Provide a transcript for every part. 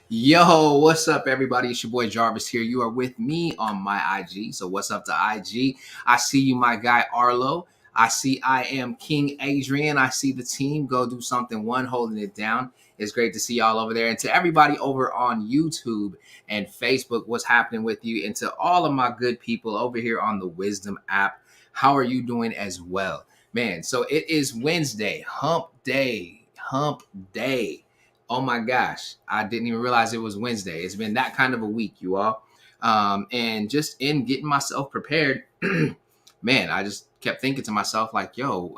Yo, what's up, everybody? It's your boy Jarvis here. You are with me on my IG. So, what's up to IG? I see you, my guy Arlo. I see I am King Adrian. I see the team go do something one, holding it down. It's great to see y'all over there. And to everybody over on YouTube and Facebook, what's happening with you? And to all of my good people over here on the Wisdom app, how are you doing as well? Man, so it is Wednesday, hump day, hump day. Oh my gosh, I didn't even realize it was Wednesday. It's been that kind of a week, you all. And just in getting myself prepared, man, I just kept thinking to myself, like, yo,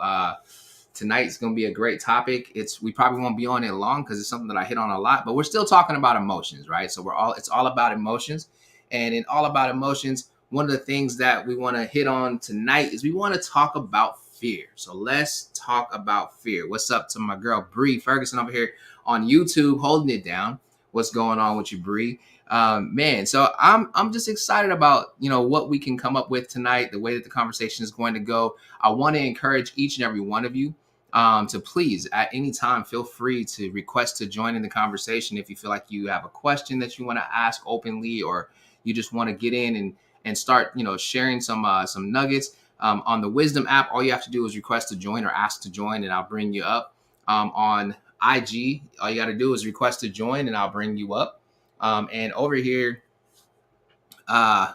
tonight's gonna be a great topic. We probably won't be on it long because it's something that I hit on a lot, but we're still talking about emotions, right? So it's all about emotions. And in all about emotions, one of the things that we want to hit on tonight is we want to talk about fear. So let's talk about fear. What's up to my girl Bree Ferguson over here on YouTube, holding it down? What's going on with you, Bree? Man, so I'm just excited about what we can come up with tonight, the way that the conversation is going to go. I want to encourage each and every one of you to please at any time feel free to request to join in the conversation if you feel like you have a question that you want to ask openly, or you just want to get in and start sharing some nuggets. On the Wisdom app, all you have to do is request to join or ask to join, and I'll bring you up. On IG, all you got to do is request to join, and I'll bring you up. And over here, uh,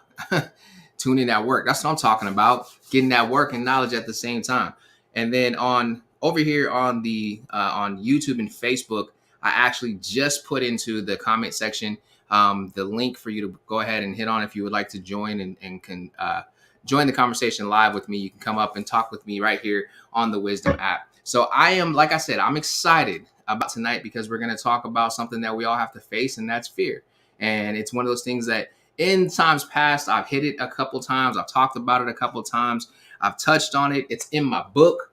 tuning at work. That's what I'm talking about. Getting that work and knowledge at the same time. And then on over here on the on YouTube and Facebook, I actually just put into the comment section the link for you to go ahead and hit on if you would like to join and can join the conversation live with me. You can come up and talk with me right here on the Wisdom app. So I am, like I said, I'm excited about tonight because we're going to talk about something that we all have to face, and that's fear. And it's one of those things that in times past, I've hit it a couple times. I've talked about it a couple times. I've touched on it. It's in my book.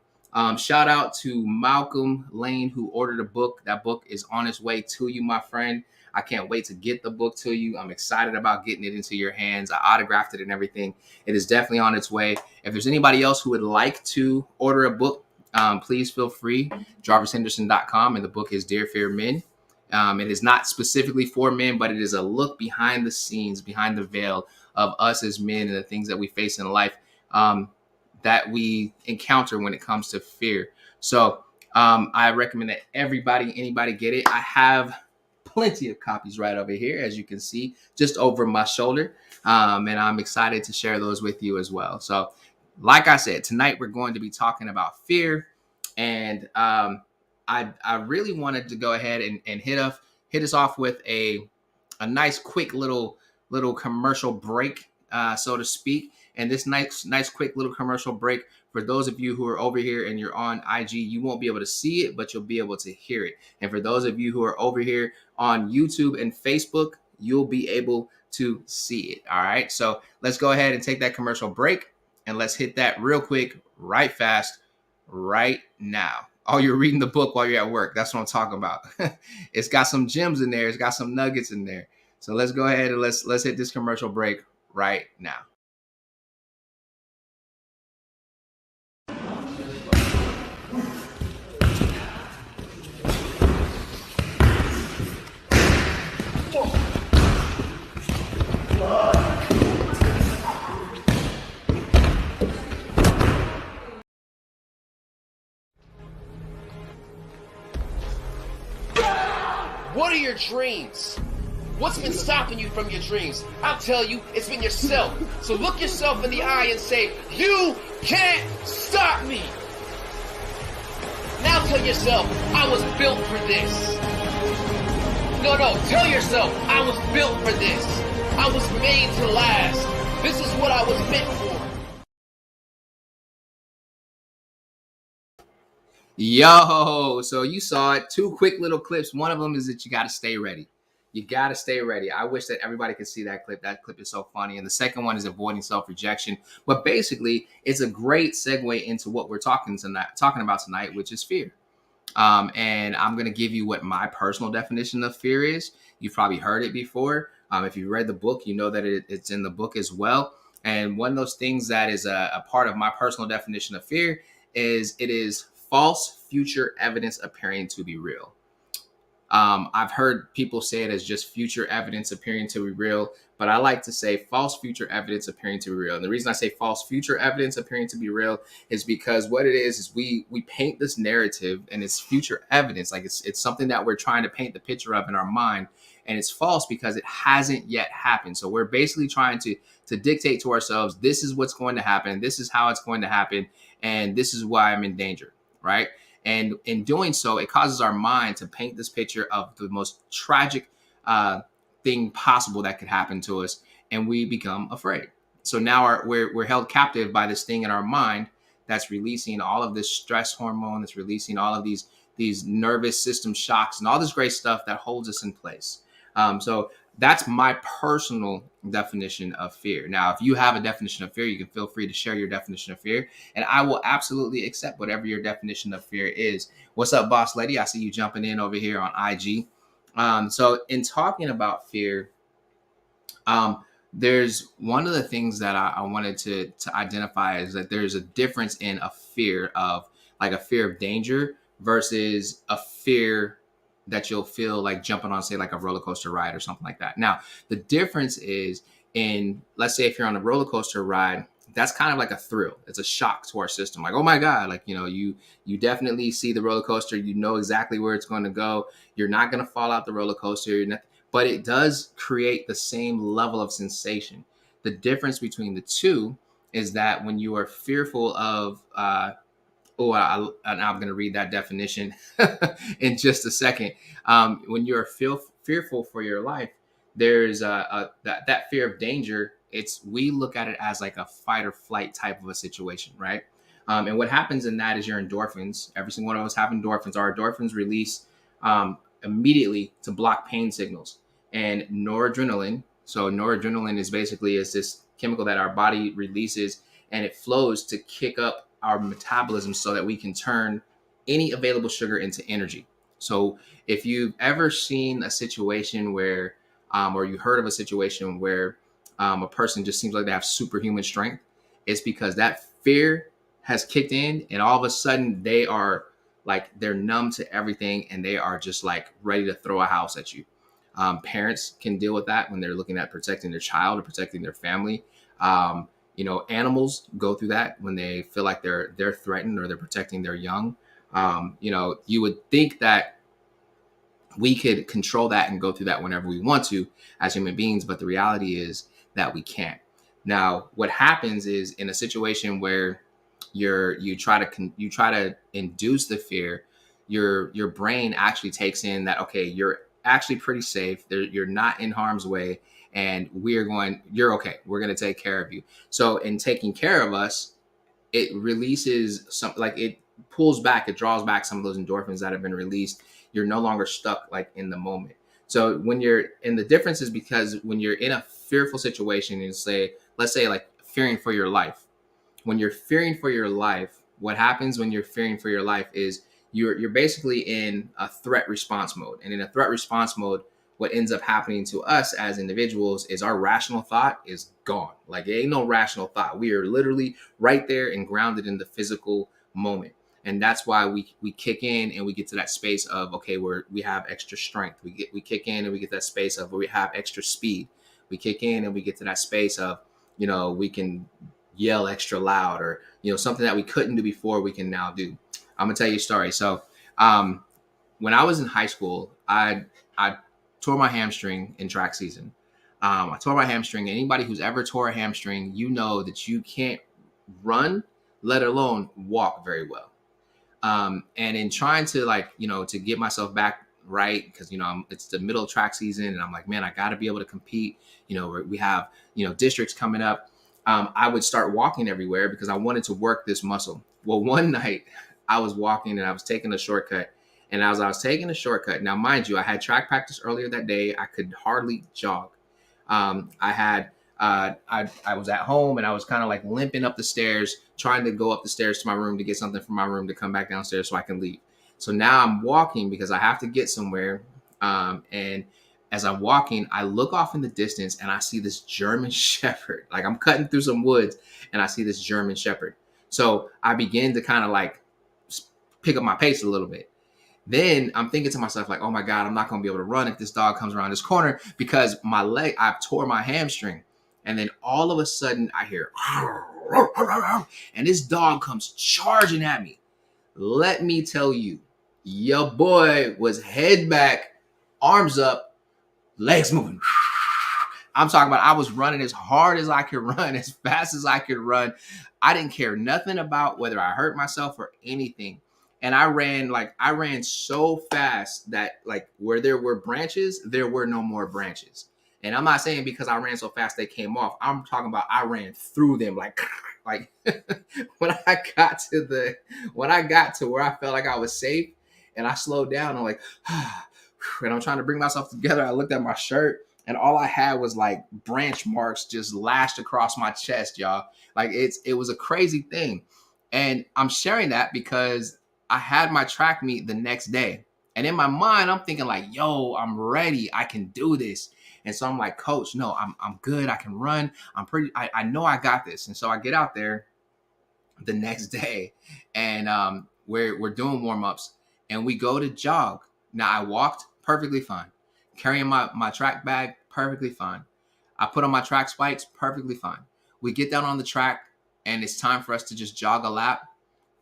Shout out to Malcolm Lane, who ordered a book. That book is on its way to you, my friend. I can't wait to get the book to you. I'm excited about getting it into your hands. I autographed it and everything. It is definitely on its way. If there's anybody else who would like to order a book, please feel free. JarvisHenderson.com, and the book is Dear Fear Men. It is not specifically for men, but it is a look behind the scenes, behind the veil of us as men and the things that we face in life that we encounter when it comes to fear. So I recommend that anybody get it. I have plenty of copies right over here, as you can see, just over my shoulder. And I'm excited to share those with you as well. So like I said, tonight we're going to be talking about fear. And I really wanted to go ahead and hit us off with a nice quick little commercial break, so to speak. And this nice quick little commercial break, for those of you who are over here and you're on IG, you won't be able to see it, but you'll be able to hear it. And for those of you who are over here on YouTube and Facebook, you'll be able to see it. All right. So let's go ahead and take that commercial break, and let's hit that real quick, right fast, right now. Oh, you're reading the book while you're at work. That's what I'm talking about. It's got some gems in there. It's got some nuggets in there. So let's go ahead and let's hit this commercial break right now. What are your dreams? What's been stopping you from your dreams? I'll tell you, it's been yourself. So look yourself in the eye and say, you can't stop me. Now tell yourself, I was built for this. No, tell yourself, I was built for this. I was made to last. This is what I was meant for. Yo, so you saw it. Two quick little clips. One of them is that you got to stay ready. You got to stay ready. I wish that everybody could see that clip. That clip is so funny. And the second one is avoiding self-rejection. But basically, it's a great segue into what we're talking about tonight, which is fear. And I'm going to give you what my personal definition of fear is. You've probably heard it before. If you read the book, you know that it's in the book as well. And one of those things that is a part of my personal definition of fear is it is false future evidence appearing to be real. I've heard people say it as just future evidence appearing to be real, but I like to say false future evidence appearing to be real. And the reason I say false future evidence appearing to be real is because what it is we paint this narrative and it's future evidence, like it's something that we're trying to paint the picture of in our mind, and it's false because it hasn't yet happened. So we're basically trying to dictate to ourselves, this is what's going to happen, this is how it's going to happen, and this is why I'm in danger, right? And in doing so, it causes our mind to paint this picture of the most tragic thing possible that could happen to us, and we become afraid. So now we're held captive by this thing in our mind that's releasing all of this stress hormone, that's releasing all of these nervous system shocks and all this great stuff that holds us in place. So that's my personal definition of fear. Now, if you have a definition of fear, you can feel free to share your definition of fear, and I will absolutely accept whatever your definition of fear is. What's up, boss lady? I see you jumping in over here on IG. So in talking about fear, there's one of the things that I wanted to identify is that there's a difference in a fear of like a fear of danger versus a fear that you'll feel like jumping on, say, like a roller coaster ride or something like that. Now, the difference is in, let's say if you're on a roller coaster ride, that's kind of like a thrill. It's a shock to our system. Like, oh my God, like, you definitely see the roller coaster. You know exactly where it's going to go. You're not going to fall out the roller coaster. But it does create the same level of sensation. The difference between the two is that when you are fearful of, and I'm going to read that definition in just a second. When you're fearful for your life, there's that fear of danger. We look at it as like a fight or flight type of a situation, right? And what happens in that is your endorphins. Every single one of us have endorphins. Our endorphins release immediately to block pain signals. And noradrenaline. So noradrenaline is this chemical that our body releases, and it flows to kick up our metabolism so that we can turn any available sugar into energy. So if you've ever seen a situation where, or you heard of a situation where a person just seems like they have superhuman strength, it's because that fear has kicked in, and all of a sudden they're numb to everything, and they are just like ready to throw a house at you. Parents can deal with that when they're looking at protecting their child or protecting their family. Animals go through that when they feel like they're threatened or they're protecting their young. You would think that we could control that and go through that whenever we want to as human beings, but the reality is that we can't. Now, what happens is in a situation where you try to induce the fear, your brain actually takes in that, okay, you're actually pretty safe. You're not in harm's way, and you're okay. We're going to take care of you. So in taking care of us, it releases it draws back some of those endorphins that have been released. You're no longer stuck like in the moment. So the difference is because when you're in a fearful situation, and let's say like fearing for your life, when you're fearing for your life, what happens when you're fearing for your life is you're basically in a threat response mode. And in a threat response mode, what ends up happening to us as individuals is our rational thought is gone. Like, there ain't no rational thought. We are literally right there and grounded in the physical moment. And that's why we kick in and we get to that space of, okay, we have extra strength. We kick in and we get that space of where we have extra speed. We kick in and we get to that space of, we can yell extra loud, or, something that we couldn't do before, we can now do. I'm gonna tell you a story. So when I was in high school, I tore my hamstring in track season. I tore my hamstring. Anybody who's ever tore a hamstring, you know that you can't run, let alone walk very well. And in trying to to get myself back right, because it's the middle of track season, and I'm like, man, I got to be able to compete. We have districts coming up. I would start walking everywhere because I wanted to work this muscle. Well, one night I was walking and I was taking a shortcut. And as I was taking a shortcut, now mind you, I had track practice earlier that day. I could hardly jog. I was at home and I was kind of like limping up the stairs, trying to go up the stairs to my room to get something from my room to come back downstairs so I can leave. So now I'm walking because I have to get somewhere. And as I'm walking, I look off in the distance and I see this German Shepherd. Like, I'm cutting through some woods and I see this German Shepherd. So I begin to kind of like pick up my pace a little bit. Then I'm thinking to myself, like, oh my God, I'm not going to be able to run if this dog comes around this corner because I've tore my hamstring. And then all of a sudden I hear, and this dog comes charging at me. Let me tell you, your boy was head back, arms up, legs moving. I'm talking about I was running as hard as I could run, as fast as I could run. I didn't care nothing about whether I hurt myself or anything. And I ran so fast that like where there were branches, there were no more branches. And I'm not saying because I ran so fast they came off. I'm talking about I ran through them like when I got to where I felt like I was safe and I slowed down, I'm like, and I'm trying to bring myself together. I looked at my shirt and all I had was like branch marks just lashed across my chest, y'all. Like it was a crazy thing. And I'm sharing that because I had my track meet the next day. And in my mind, I'm thinking like, yo, I'm ready. I can do this. And so I'm like, coach, no, I'm good. I can run. I know I got this. And so I get out there the next day and we're doing warm-ups and we go to jog. Now I walked perfectly fine. Carrying my track bag, perfectly fine. I put on my track spikes, perfectly fine. We get down on the track and it's time for us to just jog a lap.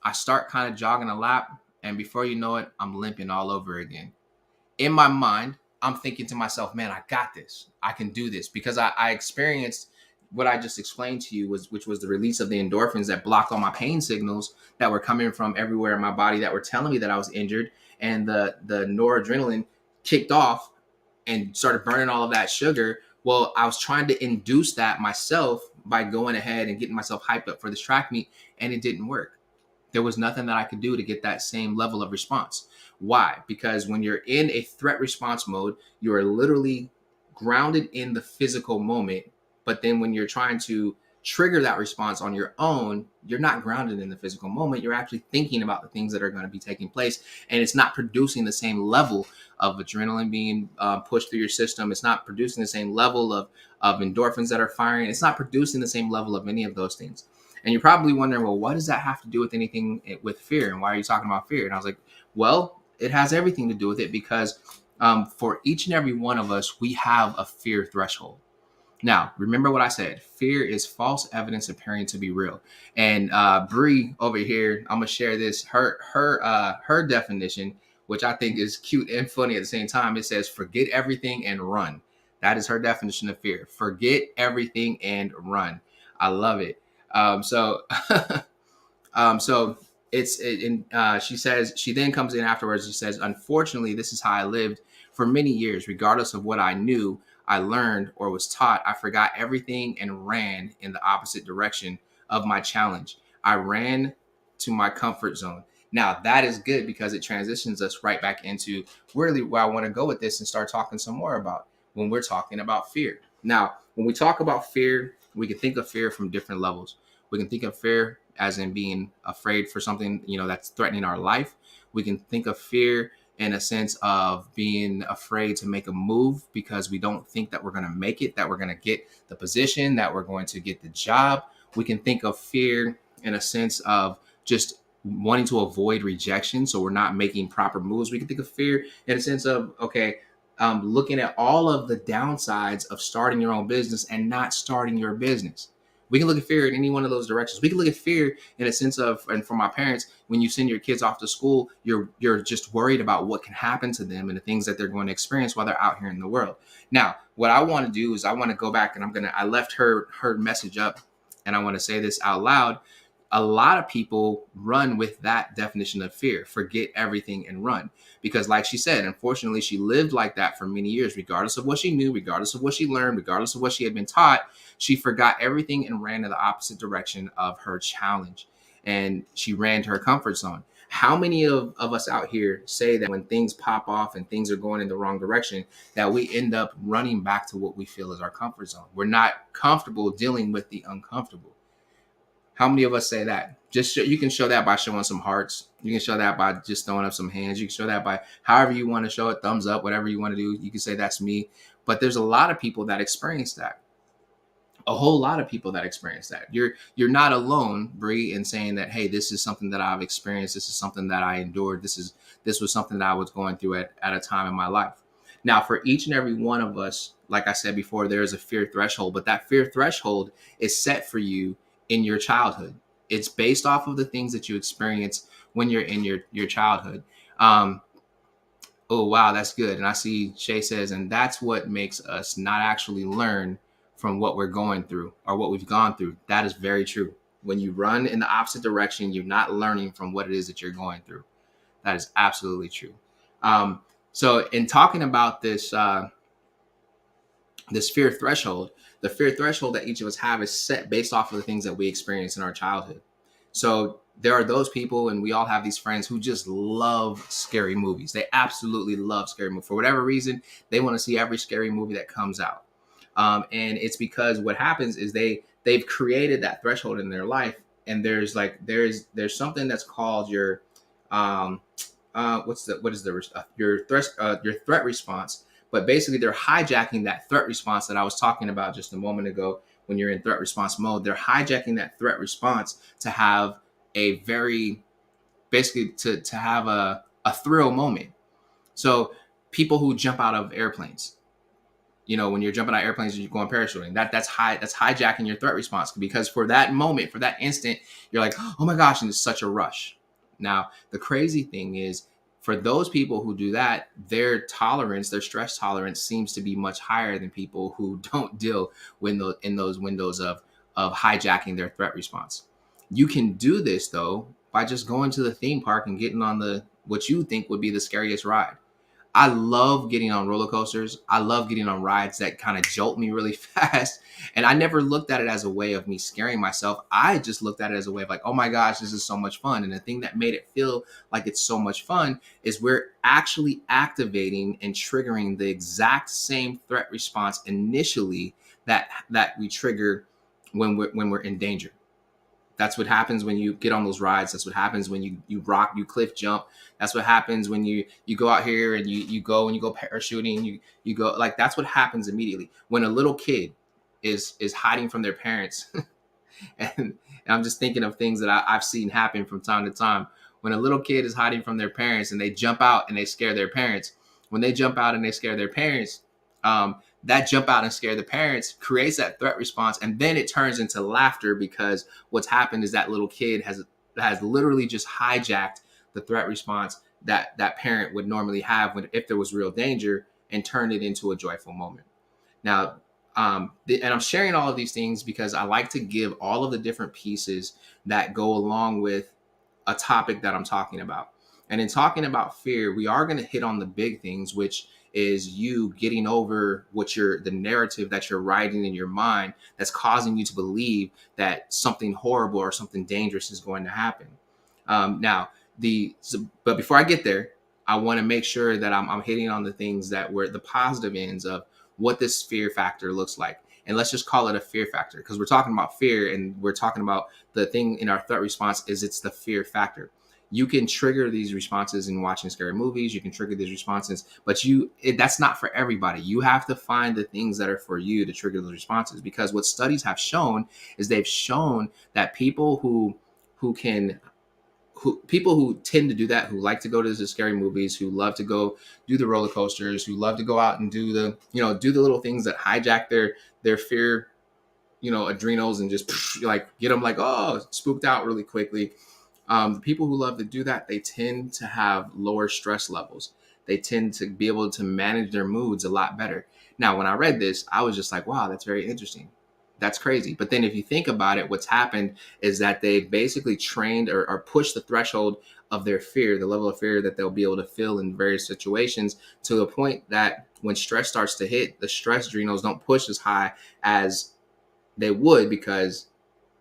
I start kind of jogging a lap and before you know it, I'm limping all over again. In my mind, I'm thinking to myself, man, I got this. I can do this because I experienced what I just explained to you which was the release of the endorphins that blocked all my pain signals that were coming from everywhere in my body that were telling me that I was injured. And the noradrenaline kicked off and started burning all of that sugar. Well, I was trying to induce that myself by going ahead and getting myself hyped up for this track meet, and it didn't work. There was nothing that I could do to get that same level of response. Why? Because when you're in a threat response mode, you are literally grounded in the physical moment. But then when you're trying to trigger that response on your own, you're not grounded in the physical moment. You're actually thinking about the things that are going to be taking place. And it's not producing the same level of adrenaline being pushed through your system. It's not producing the same level of endorphins that are firing. It's not producing the same level of any of those things. And you're probably wondering, well, what does that have to do with anything with fear? And why are you talking about fear? And I was like, well, it has everything to do with it because for each and every one of us, we have a fear threshold. Now, remember what I said. Fear is false evidence appearing to be real. And Bree over here, I'm gonna share this. Her definition, which I think is cute and funny at the same time. It says, "Forget everything and run." That is her definition of fear. Forget everything and run. I love it. So, so she says, she then comes in afterwards. She says, "Unfortunately, this is how I lived for many years, regardless of what I knew, I learned, or was taught. I forgot everything and ran in the opposite direction of my challenge. I ran to my comfort zone." Now that is good because it transitions us right back into really where I want to go with this and start talking some more about when we're talking about fear. Now, when we talk about fear, we can think of fear from different levels. We can think of fear as in being afraid for something, that's threatening our life. We can think of fear in a sense of being afraid to make a move because we don't think that we're going to make it, that we're going to get the position, that we're going to get the job. We can think of fear in a sense of just wanting to avoid rejection, so we're not making proper moves. We can think of fear in a sense of, looking at all of the downsides of starting your own business and not starting your business. We can look at fear in any one of those directions. We can look at fear in a sense of, and for my parents, when you send your kids off to school, you're just worried about what can happen to them and the things that they're going to experience while they're out here in the world. Now, what I want to do is I want to go back and I left her message up and I want to say this out loud. A lot of people run with that definition of fear, forget everything and run. Because like she said, unfortunately, she lived like that for many years, regardless of what she knew, regardless of what she learned, regardless of what she had been taught. She forgot everything and ran in the opposite direction of her challenge. And she ran to her comfort zone. How many of us out here say that when things pop off and things are going in the wrong direction, that we end up running back to what we feel is our comfort zone? We're not comfortable dealing with the uncomfortable. How many of us say that? You can show that by showing some hearts. You can show that by just throwing up some hands. You can show that by however you want to show it, thumbs up, whatever you want to do. You can say that's me. But there's a lot of people that experience that. A whole lot of people that experience that. You're not alone, Bree, in saying that, hey, this is something that I've experienced. This is something that I endured. This this was something that I was going through at a time in my life. Now, for each and every one of us, like I said before, there is a fear threshold, but that fear threshold is set for you in your childhood. It's based off of the things that you experience when you're in your childhood. Um, oh, wow, that's good. And I see Shay says, and that's what makes us not actually learn from what we're going through or what we've gone through. That is very true. When you run in the opposite direction, you're not learning from what it is that you're going through. That is absolutely true. So in talking about this fear threshold, the fear threshold that each of us have is set based off of the things that we experience in our childhood. So there are those people, and we all have these friends who just love scary movies. They absolutely love scary movies. For whatever reason, they want to see every scary movie that comes out. And it's because what happens is they've created that threshold in their life, and there's something that's called your your threat response. But basically, they're hijacking that threat response that I was talking about just a moment ago. When you're in threat response mode, they're hijacking that threat response to have a very basically to have a thrill moment. So people who jump out of airplanes, when you're jumping out of airplanes and you're going parachuting, that's hijacking your threat response, because for that moment, for that instant, you're like, oh my gosh, and it's such a rush. Now, the crazy thing is, for those people who do that, their stress tolerance seems to be much higher than people who don't deal in those windows of hijacking their threat response. You can do this though by just going to the theme park and getting on what you think would be the scariest ride. I love getting on roller coasters. I love getting on rides that kind of jolt me really fast. And I never looked at it as a way of me scaring myself. I just looked at it as a way of like, oh my gosh, this is so much fun. And the thing that made it feel like it's so much fun is we're actually activating and triggering the exact same threat response initially that we trigger when we're in danger. That's what happens when you get on those rides. That's what happens when you cliff jump. That's what happens when you go out here and you go parachuting. You go, like, that's what happens immediately when a little kid is hiding from their parents. and I'm just thinking of things that I've seen happen from time to time. When a little kid is hiding from their parents and they jump out and they scare their parents. When they jump out and they scare their parents, that jump out and scare the parents creates that threat response, and then it turns into laughter, because what's happened is that little kid has literally just hijacked the threat response that parent would normally have if there was real danger, and turned it into a joyful moment. Now, and I'm sharing all of these things because I like to give all of the different pieces that go along with a topic that I'm talking about. And in talking about fear, we are going to hit on the big things, which is you getting over the narrative that you're writing in your mind that's causing you to believe that something horrible or something dangerous is going to happen. But before I get there, I want to make sure that I'm hitting on the things that were the positive ends of what this fear factor looks like. And let's just call it a fear factor, because we're talking about fear, and we're talking about the thing in our threat response is it's the fear factor. You can trigger these responses in watching scary movies. You can trigger these responses, but that's not for everybody. You have to find the things that are for you to trigger those responses, because what studies have shown is they've shown that people who tend to do that, who like to go to the scary movies, who love to go do the roller coasters, who love to go out and do the little things that hijack their fear, adrenals, and just like get them like, oh, spooked out really quickly. The people who love to do that, they tend to have lower stress levels. They tend to be able to manage their moods a lot better. Now, when I read this, I was just like, wow, that's very interesting. That's crazy. But then if you think about it, what's happened is that they basically trained or pushed the threshold of their fear, the level of fear that they'll be able to feel in various situations, to the point that when stress starts to hit, the stress adrenals don't push as high as they would, because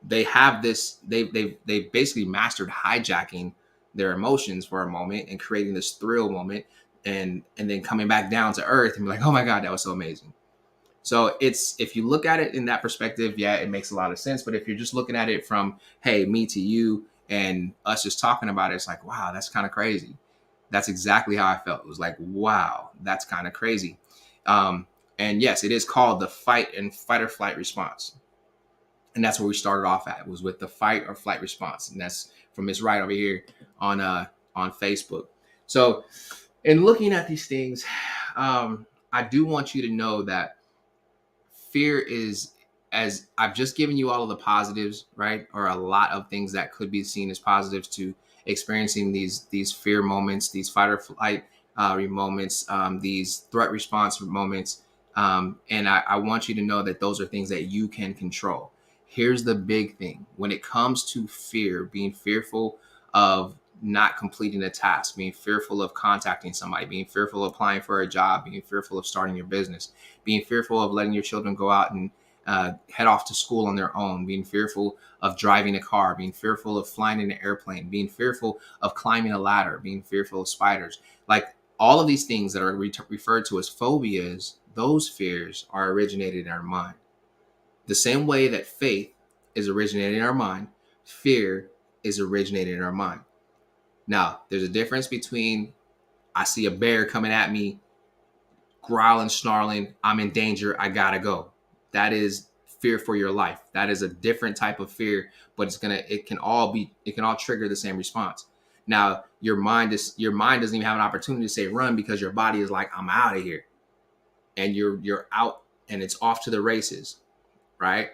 they have this, they've basically mastered hijacking their emotions for a moment and creating this thrill moment, and then coming back down to earth and be like, oh my God, that was so amazing. So if you look at it in that perspective, yeah, it makes a lot of sense. But if you're just looking at it from, hey, me to you and us just talking about it, it's like, wow, that's kind of crazy. That's exactly how I felt. It was like, wow, that's kind of crazy. And yes, it is called the fight or flight response. And that's where we started off at, was with the fight or flight response. And that's from Miss Wright over here on Facebook. So, in looking at these things, I do want you to know that fear is, as I've just given you all of the positives, right? Or a lot of things that could be seen as positives to experiencing these fear moments, these fight or flight moments, these threat response moments. And I want you to know that those are things that you can control. Here's the big thing: when it comes to fear, being fearful of not completing a task, being fearful of contacting somebody, being fearful of applying for a job, being fearful of starting your business, being fearful of letting your children go out and head off to school on their own, being fearful of driving a car, being fearful of flying in an airplane, being fearful of climbing a ladder, being fearful of spiders. Like all of these things that are referred to as phobias, those fears are originated in our mind. The same way that faith is originated in our mind, fear is originated in our mind. Now, there's a difference between I see a bear coming at me, growling, snarling, I'm in danger, I gotta go. That is fear for your life. That is a different type of fear, but it can all trigger the same response. Now, your mind doesn't even have an opportunity to say run because your body is like, I'm out of here. And you're out and it's off to the races, right?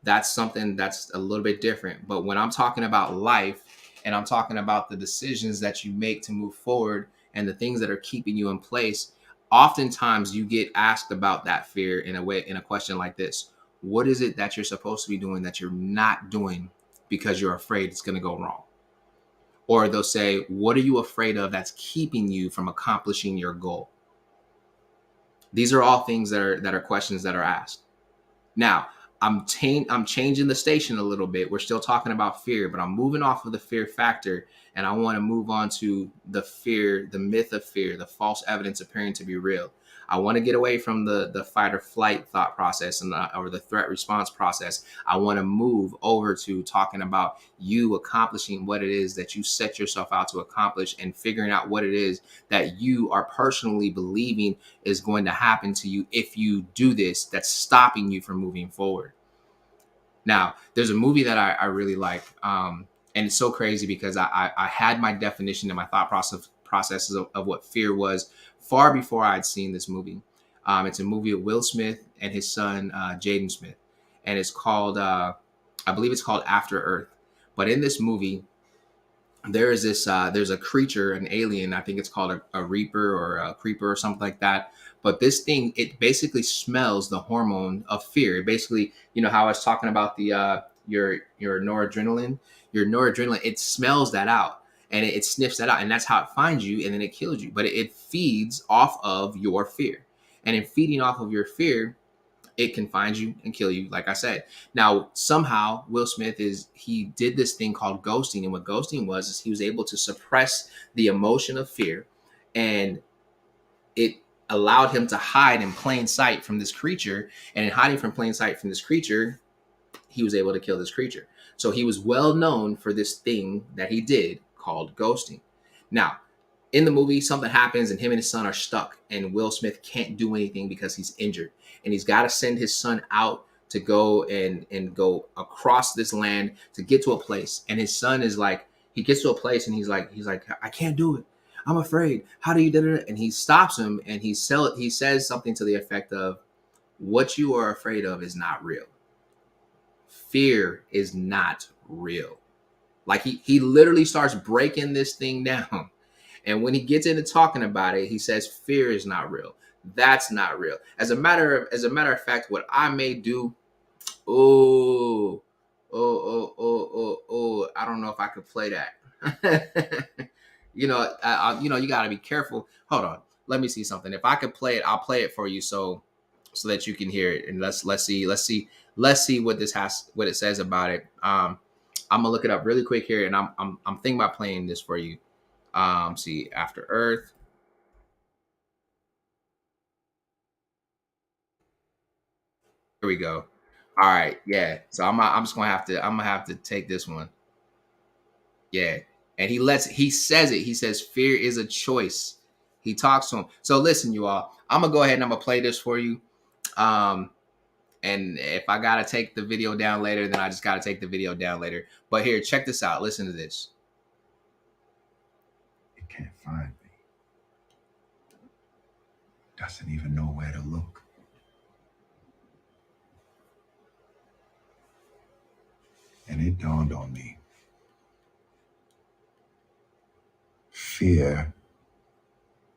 That's something that's a little bit different. But when I'm talking about life and I'm talking about the decisions that you make to move forward and the things that are keeping you in place, oftentimes you get asked about that fear in a question like this: what is it that you're supposed to be doing that you're not doing because you're afraid it's going to go wrong? Or they'll say, what are you afraid of that's keeping you from accomplishing your goal? These are all things that are questions that are asked. Now, I'm changing the station a little bit. We're still talking about fear, but I'm moving off of the fear factor, and I want to move on to the fear, the myth of fear, the false evidence appearing to be real. I want to get away from the fight or flight thought process or the threat response process. I want to move over to talking about you accomplishing what it is that you set yourself out to accomplish and figuring out what it is that you are personally believing is going to happen to you if you do this, that's stopping you from moving forward. Now, there's a movie that I really like, and it's so crazy because I had my definition and my thought processes of what fear was far before I had seen this movie. It's a movie of Will Smith and his son Jaden Smith, and it's called I believe it's called After Earth. But in this movie, there's a creature, an alien, I think it's called a reaper or a creeper or something like that. But this thing, it basically smells the hormone of fear. It basically, you know how I was talking about the your noradrenaline, it smells that out, and it sniffs that out, and that's how it finds you, and then it kills you. But it feeds off of your fear, and in feeding off of your fear, it can find you and kill you, like I said. Now, somehow Will Smith he did this thing called ghosting, and what ghosting was is he was able to suppress the emotion of fear, and it allowed him to hide in plain sight from this creature. And in hiding from plain sight from this creature, he was able to kill this creature. So he was well known for this thing that he did called ghosting. Now, in the movie, something happens and him and his son are stuck, and Will Smith can't do anything because he's injured, and he's got to send his son out to go and go across this land to get to a place. And his son is like, he gets to a place and he's like, I can't do it. I'm afraid. How do you do it? And he stops him and he says something to the effect of, what you are afraid of is not real. Fear is not real. Like he literally starts breaking this thing down. And when he gets into talking about it, he says fear is not real. That's not real. As a matter of fact, what I may do, I don't know if I could play that. You got to be careful. Hold on, let me see something. If I could play it, I'll play it for you, so that you can hear it. And let's see what what it says about it. I'm gonna look it up really quick here, and I'm thinking about playing this for you. See, After Earth. Here we go. All right, yeah. So I'm just gonna have to take this one. Yeah. And he says it. He says fear is a choice. He talks to him. So listen, you all, I'm gonna go ahead and I'm gonna play this for you. Um, and if I gotta take the video down later, then I just gotta take the video down later. But here, check this out. Listen to this. It can't find me. doesn't even know where to look. And it dawned on me. Fear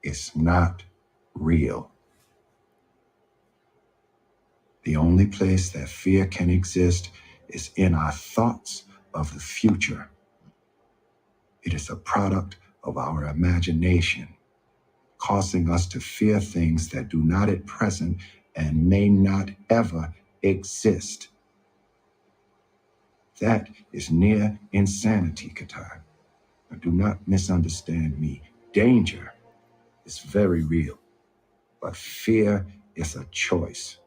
is not real. The only place that fear can exist is in our thoughts of the future. It is a product of our imagination, causing us to fear things that do not at present and may not ever exist. That is near insanity, Qatar. Now, do not misunderstand me. Danger is very real, but fear is a choice.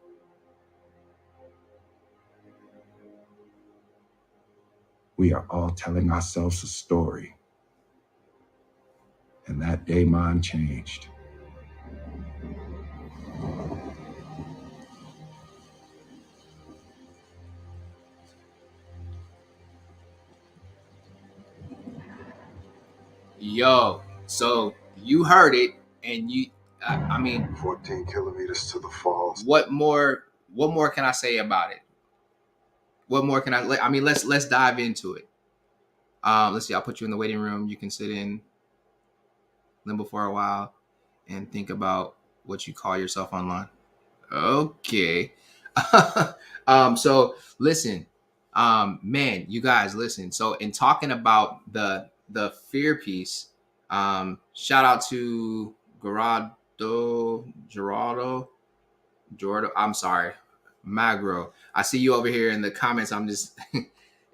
We are all telling ourselves a story. And that day mine changed. Yo, so you heard it, and I mean, 14 kilometers to the falls. what more can I say about it? What more can I mean, let's dive into it. Let's see, I'll put you in the waiting room. You can sit in limbo for a while and think about what you call yourself online. Okay. So listen, man, you guys listen. So in talking about the fear piece, shout out to Gerardo, I'm sorry, Magro. I see you over here in the comments. I'm just,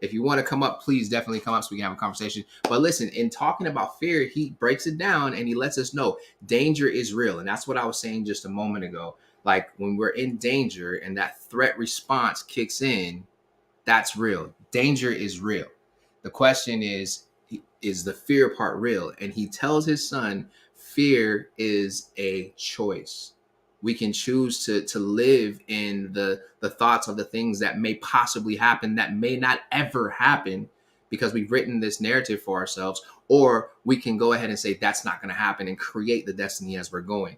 if you want to come up, please definitely come up so we can have a conversation. But listen, in talking about fear, he breaks it down and he lets us know danger is real. And that's what I was saying just a moment ago. Like when we're in danger and that threat response kicks in, that's real. Danger is real. The question is the fear part real? And he tells his son, fear is a choice. We can choose to live in the thoughts of the things that may possibly happen, that may not ever happen, because we've written this narrative for ourselves, or we can go ahead and say that's not going to happen and create the destiny as we're going.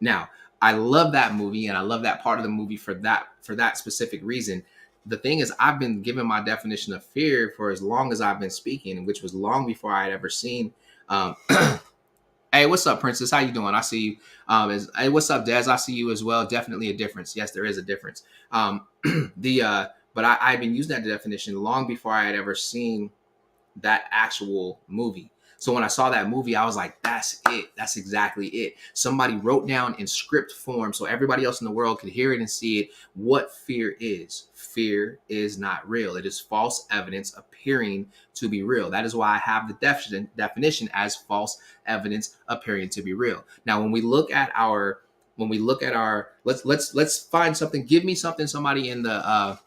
Now, I love that movie and I love that part of the movie for that specific reason. The thing is, I've been given my definition of fear for as long as I've been speaking, which was long before I had ever seen. Hey, what's up, Princess? How you doing? I see you. Hey, what's up, Des? I see you as well. Definitely a difference. Yes, there is a difference. But I've been using that definition long before I had ever seen that actual movie. So when I saw that movie, I was like, that's it. That's exactly it. Somebody wrote down in script form so everybody else in the world could hear it and see it, what fear is. Fear is not real. It is false evidence appearing to be real. That is why I have the definition as false evidence appearing to be real. Now, when we look at our, let's find something. Give me something, somebody in the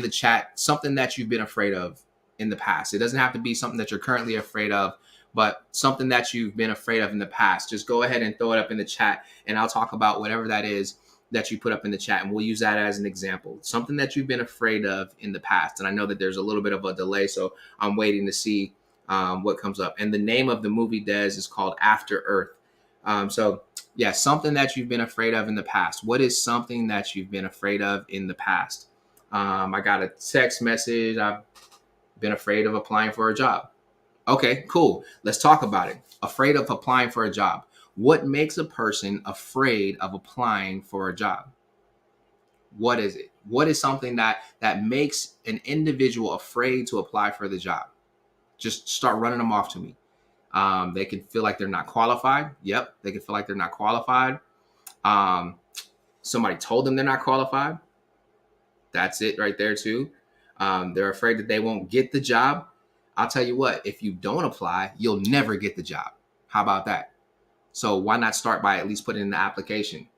chat, something that you've been afraid of in the past. It doesn't have to be something that you're currently afraid of, but something that you've been afraid of in the past. Just go ahead and throw it up in the chat, and I'll talk about whatever that is that you put up in the chat, and we'll use that as an example. Something that you've been afraid of in the past. And I know that there's a little bit of a delay, so I'm waiting to see what comes up. And the name of the movie, Des, is called After Earth. So yeah, something that you've been afraid of in the past. What is something that you've been afraid of in the past? I got a text message. I've been afraid of applying for a job. Okay, cool. Let's talk about it. Afraid of applying for a job. What makes a person afraid of applying for a job? What is it? What is something that makes an individual afraid to apply for the job? Just start running them off to me. They can feel like they're not qualified. Yep, they can feel like they're not qualified. Somebody told them they're not qualified. That's it right there too. They're afraid that they won't get the job. I'll tell you what, if you don't apply, you'll never get the job. How about that? So why not start by at least putting in the application?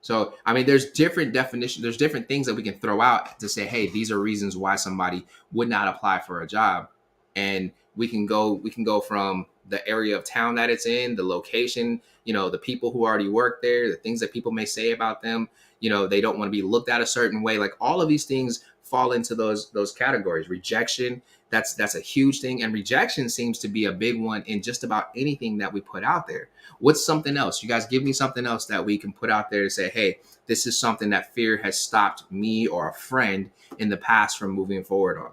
So, I mean, there's different definitions. There's different things that we can throw out to say, hey, these are reasons why somebody would not apply for a job. And we can go from the area of town that it's in, the location, the people who already work there, the things that people may say about them. They don't want to be looked at a certain way. Like all of these things fall into those categories. Rejection, that's a huge thing, and rejection seems to be a big one in just about anything that we put out there. What's something else? You guys give me something else that we can put out there to say, hey, this is something that fear has stopped me or a friend in the past from moving forward on.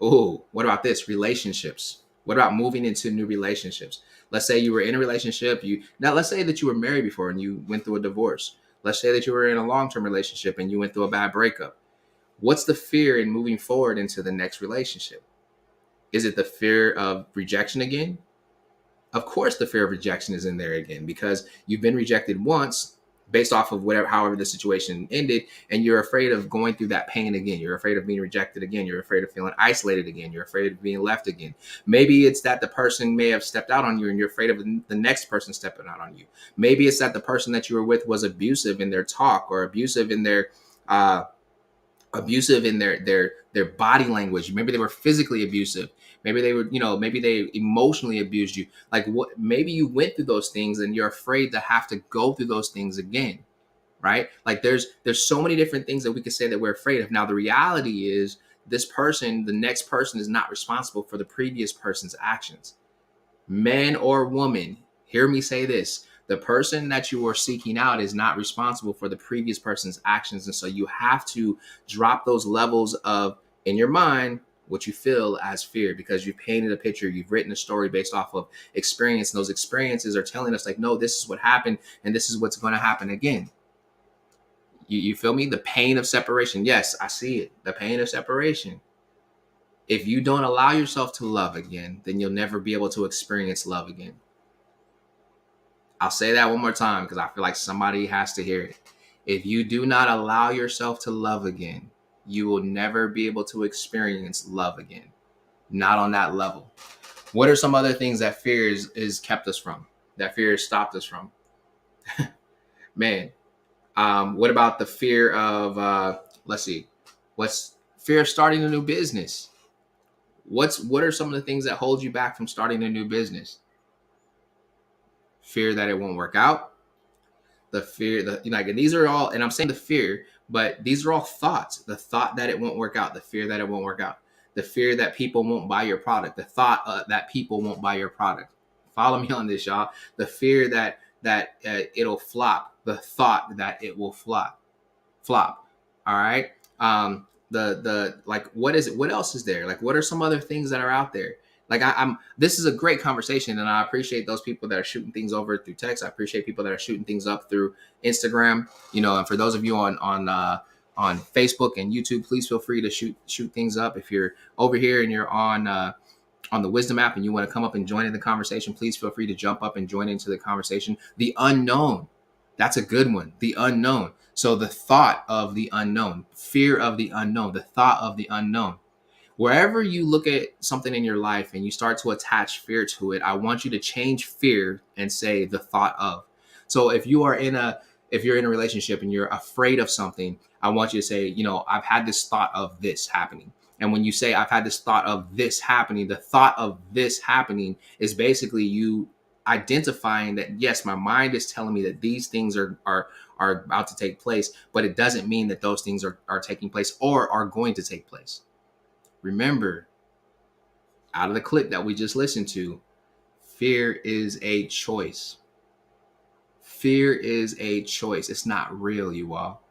Oh, what about this? Relationships. What about moving into new relationships? Let's say you were in a relationship. Let's say that you were married before and you went through a divorce. Let's say that you were in a long-term relationship and you went through a bad breakup. What's the fear in moving forward into the next relationship? Is it the fear of rejection again? Of course, the fear of rejection is in there again, because you've been rejected once based off of however the situation ended, and you're afraid of going through that pain again. You're afraid of being rejected again. You're afraid of feeling isolated again. You're afraid of being left again. Maybe it's that the person may have stepped out on you and you're afraid of the next person stepping out on you. Maybe it's that the person that you were with was abusive in their talk, or abusive in their their body language. Maybe they were physically abusive. Maybe they were, maybe they emotionally abused you. Like maybe you went through those things and you're afraid to have to go through those things again, right? Like there's so many different things that we could say that we're afraid of. Now, the reality is the next person is not responsible for the previous person's actions. Man or woman, hear me say this. The person that you are seeking out is not responsible for the previous person's actions. And so you have to drop those levels of, in your mind, what you feel as fear, because you've painted a picture, you've written a story based off of experience. And those experiences are telling us like, no, this is what happened and this is what's going to happen again. You feel me? The pain of separation. Yes, I see it. The pain of separation. If you don't allow yourself to love again, then you'll never be able to experience love again. I'll say that one more time because I feel like somebody has to hear it. If you do not allow yourself to love again, you will never be able to experience love again. Not on that level. What are some other things that fear is kept us from? That fear has stopped us from? Man, what about the fear of, let's see, what's fear of starting a new business? What are some of the things that hold you back from starting a new business? Fear that it won't work out. The fear that, and these are all, and I'm saying the fear, but these are all thoughts. The thought that it won't work out, the fear that it won't work out, the fear that people won't buy your product, the thought that people won't buy your product. Follow me on this, y'all. The fear that it'll flop, the thought that it will flop. All right. The like, what is it? What else is there? Like, what are some other things that are out there? Like this is a great conversation, and I appreciate those people that are shooting things over through text. I appreciate people that are shooting things up through Instagram, and for those of you on Facebook and YouTube, please feel free to shoot things up. If you're over here and you're on the Wisdom app and you want to come up and join in the conversation, please feel free to jump up and join into the conversation. The unknown, that's a good one. The unknown. So the thought of the unknown, fear of the unknown, the thought of the unknown. Wherever you look at something in your life and you start to attach fear to it, I want you to change fear and say the thought of. So if you're in a relationship and you're afraid of something, I want you to say, I've had this thought of this happening. And when you say I've had this thought of this happening, the thought of this happening is basically you identifying that, yes, my mind is telling me that these things are about to take place, but it doesn't mean that those things are taking place or are going to take place. Remember, out of the clip that we just listened to, fear is a choice. Fear is a choice. It's not real, you all.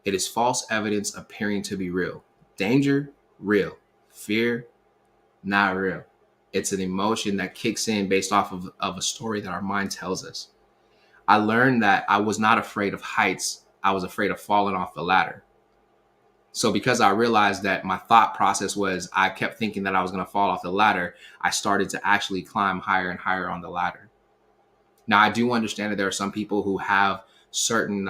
It is false evidence appearing to be real. Danger, real. Fear, not real. It's an emotion that kicks in based off of a story that our mind tells us. I learned that I was not afraid of heights. I was afraid of falling off the ladder. So because I realized that my thought process was I kept thinking that I was going to fall off the ladder, I started to actually climb higher and higher on the ladder. Now, I do understand that there are some people who have certain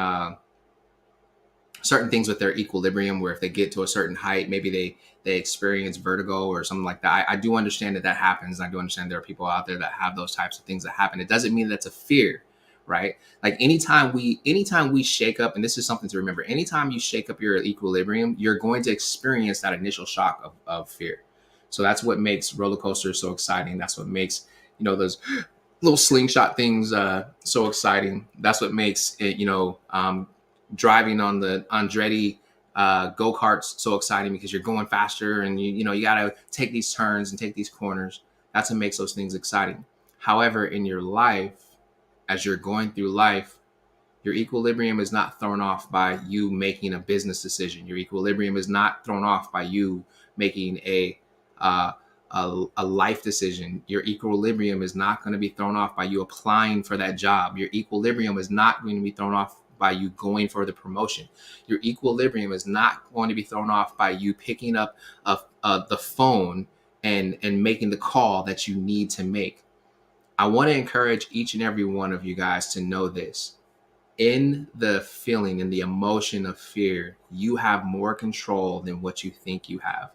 things with their equilibrium where if they get to a certain height, maybe they experience vertigo or something like that. I do understand that happens. I do understand there are people out there that have those types of things that happen. It doesn't mean that's a fear. Right? Like anytime we shake up, and this is something to remember, anytime you shake up your equilibrium, you're going to experience that initial shock of fear. So that's what makes roller coasters so exciting. That's what makes those little slingshot things so exciting. That's what makes it, driving on the Andretti go-karts so exciting, because you're going faster and you got to take these turns and take these corners. That's what makes those things exciting. However, in your life, as you're going through life, your equilibrium is not thrown off by you making a business decision. Your equilibrium is not thrown off by you making uh, a life decision. Your equilibrium is not going to be thrown off by you applying for that job. Your equilibrium is not going to be thrown off by you going for the promotion. Your equilibrium is not going to be thrown off by you picking up the phone and making the call that you need to make. I want to encourage each and every one of you guys to know this. In the feeling and the emotion of fear, you have more control than what you think you have.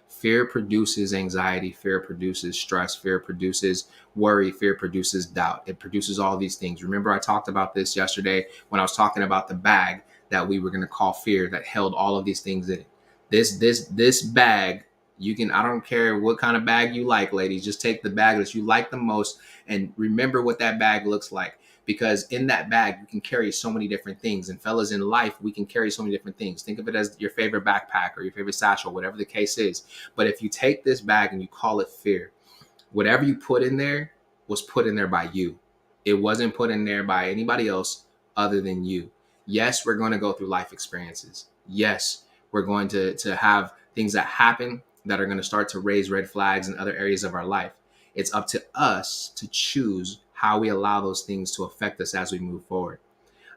Fear produces anxiety, fear produces stress, fear produces worry, fear produces doubt. It produces all these things. Remember, I talked about this yesterday when I was talking about the bag that we were going to call fear, that held all of these things in it. This bag, you can, I don't care what kind of bag you like, ladies, just take the bag that you like the most and remember what that bag looks like. Because in that bag, you can carry so many different things. And fellas, in life, we can carry so many different things. Think of it as your favorite backpack or your favorite satchel, whatever the case is. But if you take this bag and you call it fear, whatever you put in there was put in there by you. It wasn't put in there by anybody else other than you. Yes, we're going to go through life experiences. Yes, we're going to have things that happen that are going to start to raise red flags in other areas of our life. It's up to us to choose how we allow those things to affect us as we move forward.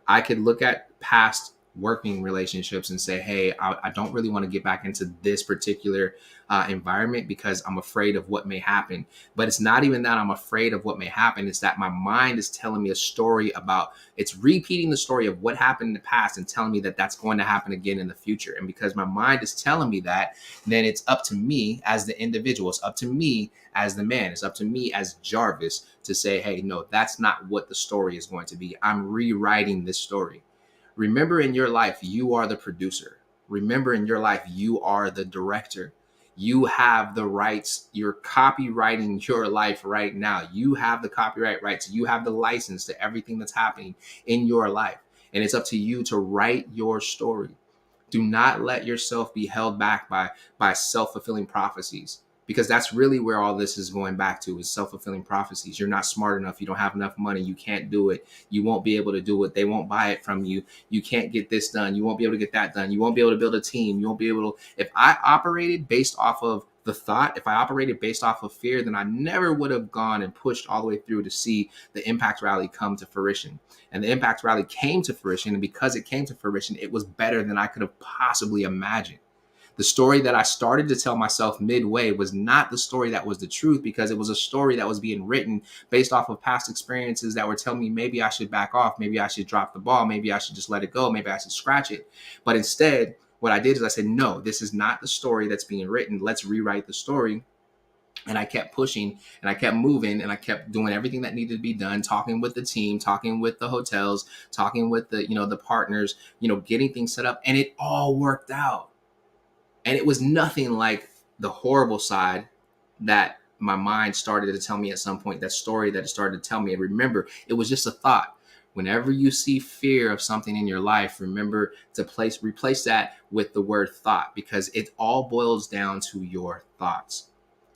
I could look at past working relationships and say, hey, I don't really want to get back into this particular environment because I'm afraid of what may happen. But it's not even that I'm afraid of what may happen. It's that my mind is telling me a story about, it's repeating the story of what happened in the past and telling me that that's going to happen again in the future. And because my mind is telling me that, then it's up to me as the individual. It's up to me as the man. It's up to me as Jarvis to say, hey, no, that's not what the story is going to be. I'm rewriting this story. Remember, in your life, you are the producer. Remember, in your life, you are the director. You have the rights. You're copywriting your life right now. You have the copyright rights. You have the license to everything that's happening in your life. And it's up to you to write your story. Do not let yourself be held back by self-fulfilling prophecies, because that's really where all this is going back to, is self-fulfilling prophecies. You're not smart enough. You don't have enough money. You can't do it. You won't be able to do it. They won't buy it from you. You can't get this done. You won't be able to get that done. You won't be able to build a team. You won't be able to. If I operated based off of the thought, if I operated based off of fear, then I never would have gone and pushed all the way through to see the Impact Rally come to fruition. And the Impact Rally came to fruition. And because it came to fruition, it was better than I could have possibly imagined. The story that I started to tell myself midway was not the story that was the truth, because it was a story that was being written based off of past experiences that were telling me maybe I should back off, maybe I should drop the ball, maybe I should just let it go, maybe I should scratch it. But instead, what I did is I said, no, this is not the story that's being written. Let's rewrite the story. And I kept pushing and I kept moving and I kept doing everything that needed to be done, talking with the team, talking with the hotels, talking with the partners, getting things set up, and it all worked out. And it was nothing like the horrible side that my mind started to tell me at some point, that story that it started to tell me. And remember, it was just a thought. Whenever you see fear of something in your life, remember to replace that with the word thought, because it all boils down to your thoughts.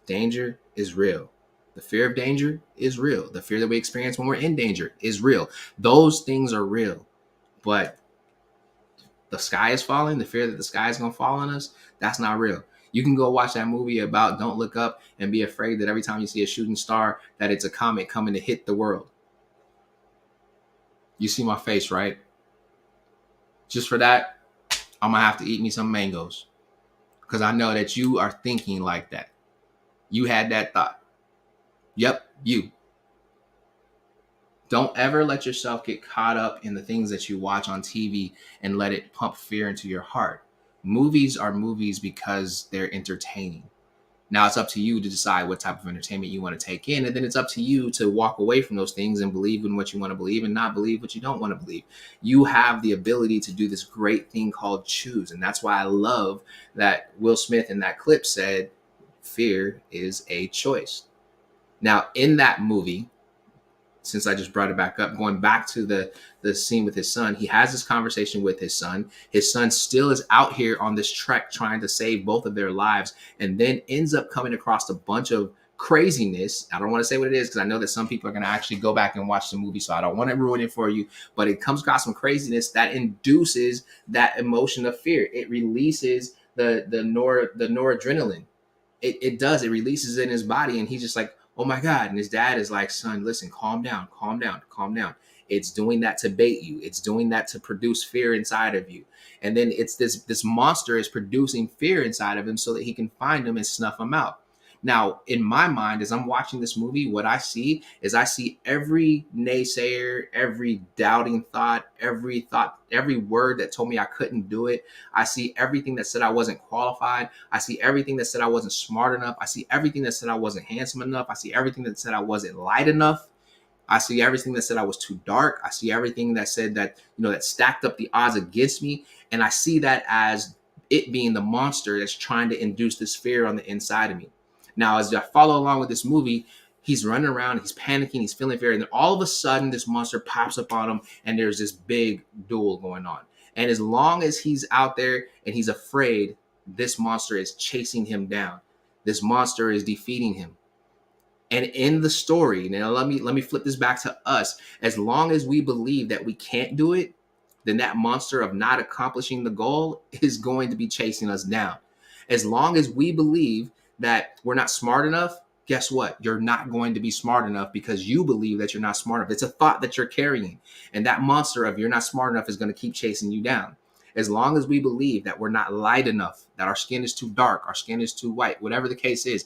Danger is real. The fear of danger is real. The fear that we experience when we're in danger is real. Those things are real. But the sky is falling, the fear that the sky is going to fall on us, that's not real. You can go watch that movie about Don't Look Up and be afraid that every time you see a shooting star, that it's a comet coming to hit the world. You see my face, right? Just for that, I'm going to have to eat me some mangoes, because I know that you are thinking like that. You had that thought. Yep, you. Don't ever let yourself get caught up in the things that you watch on TV and let it pump fear into your heart. Movies are movies because they're entertaining. Now it's up to you to decide what type of entertainment you want to take in, and then it's up to you to walk away from those things and believe in what you want to believe and not believe what you don't want to believe. You have the ability to do this great thing called choose, and that's why I love that Will Smith in that clip said, fear is a choice. Now, in that movie, since I just brought it back up, going back to the scene with his son, he has this conversation with his son. His son still is out here on this trek trying to save both of their lives, and then ends up coming across a bunch of craziness. I don't want to say what it is because I know that some people are going to actually go back and watch the movie, so I don't want to ruin it for you. But it comes across some craziness that induces that emotion of fear. It releases the noradrenaline. It does. It releases it in his body, and he's just like, oh my God. And his dad is like, son, listen, calm down, calm down, calm down. It's doing that to bait you. It's doing that to produce fear inside of you. And then it's this monster is producing fear inside of him so that he can find him and snuff him out. Now, in my mind, as I'm watching this movie, what I see is I see every naysayer, every doubting thought, every word that told me I couldn't do it. I see everything that said I wasn't qualified. I see everything that said I wasn't smart enough. I see everything that said I wasn't handsome enough. I see everything that said I wasn't light enough. I see everything that said I was too dark. I see everything that said that, that stacked up the odds against me. And I see that as it being the monster that's trying to induce this fear on the inside of me. Now, as I follow along with this movie, he's running around, he's panicking, he's feeling fear. And then all of a sudden, this monster pops up on him and there's this big duel going on. And as long as he's out there and he's afraid, this monster is chasing him down. This monster is defeating him. And in the story, now let me flip this back to us. As long as we believe that we can't do it, then that monster of not accomplishing the goal is going to be chasing us down. As long as we believe that we're not smart enough, guess what? You're not going to be smart enough because you believe that you're not smart enough. It's a thought that you're carrying. And that monster of you're not smart enough is going to keep chasing you down. As long as we believe that we're not light enough, that our skin is too dark, our skin is too white, whatever the case is,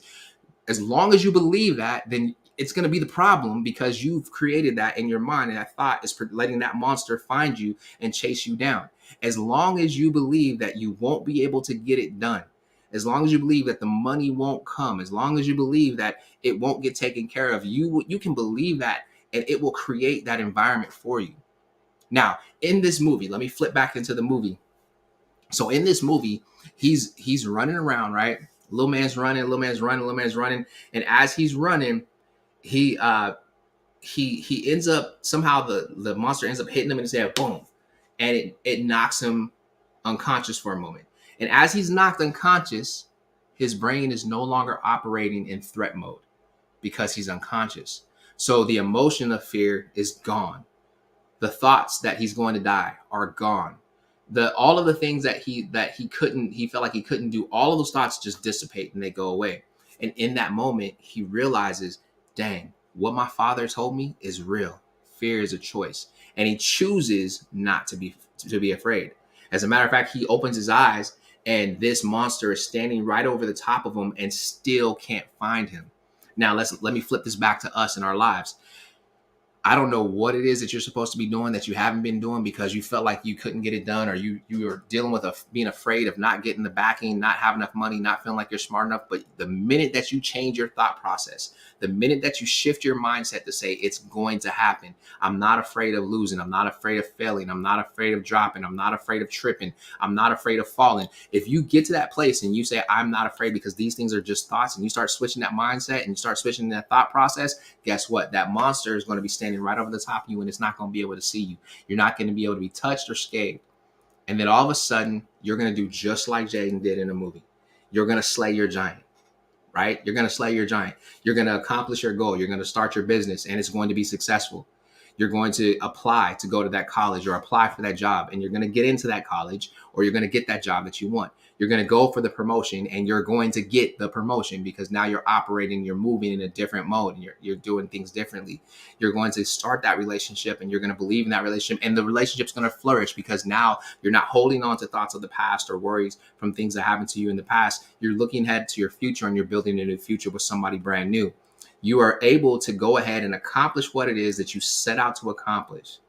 as long as you believe that, then it's going to be the problem because you've created that in your mind. And that thought is letting that monster find you and chase you down. As long as you believe that you won't be able to get it done, as long as you believe that the money won't come, as long as you believe that it won't get taken care of, you can believe that and it will create that environment for you. Now, in this movie, let me flip back into the movie. So in this movie, he's running around, right? Little man's running. And as he's running, he ends up, somehow the monster ends up hitting him in his head, boom. And it knocks him unconscious for a moment. And as he's knocked unconscious, his brain is no longer operating in threat mode because he's unconscious. So the emotion of fear is gone. The thoughts that he's going to die are gone. All of the things that he felt like he couldn't do, all of those thoughts just dissipate and they go away. And in that moment, he realizes, dang, what my father told me is real. Fear is a choice. And he chooses not to be afraid. As a matter of fact, he opens his eyes and this monster is standing right over the top of him and still can't find him. Now, let me flip this back to us in our lives. I don't know what it is that you're supposed to be doing that you haven't been doing because you felt like you couldn't get it done, or you were dealing with being afraid of not getting the backing, not having enough money, not feeling like you're smart enough. But the minute that you change your thought process, the minute that you shift your mindset to say it's going to happen, I'm not afraid of losing, I'm not afraid of failing, I'm not afraid of dropping, I'm not afraid of tripping, I'm not afraid of falling. If you get to that place and you say I'm not afraid because these things are just thoughts, and you start switching that mindset and you start switching that thought process, guess what? That monster is going to be standing right over the top of you and it's not going to be able to see you. You're not going to be able to be touched or scathed. And then all of a sudden, you're going to do just like Jaden did in the movie. You're going to slay your giant, right? You're going to slay your giant. You're going to accomplish your goal. You're going to start your business and it's going to be successful. You're going to apply to go to that college or apply for that job, and you're going to get into that college or you're going to get that job that you want. You're going to go for the promotion and you're going to get the promotion because now you're operating, you're moving in a different mode and you're doing things differently. You're going to start that relationship and you're going to believe in that relationship, and the relationship's going to flourish because now you're not holding on to thoughts of the past or worries from things that happened to you in the past. You're looking ahead to your future and you're building a new future with somebody brand new. You are able to go ahead and accomplish what it is that you set out to accomplish.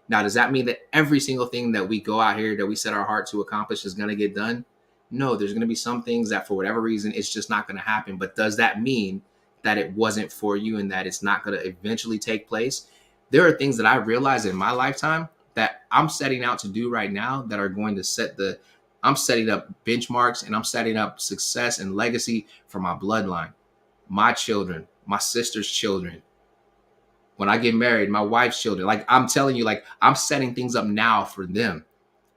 Now, does that mean that every single thing that we go out here that we set our heart to accomplish is going to get done? No, there's going to be some things that for whatever reason, it's just not going to happen. But does that mean that it wasn't for you and that it's not going to eventually take place? There are things that I realized in my lifetime that I'm setting out to do right now that are going to I'm setting up benchmarks and I'm setting up success and legacy for my bloodline, my children, my sister's children. When I get married, my wife's children. Like, I'm telling you, like, I'm setting things up now for them.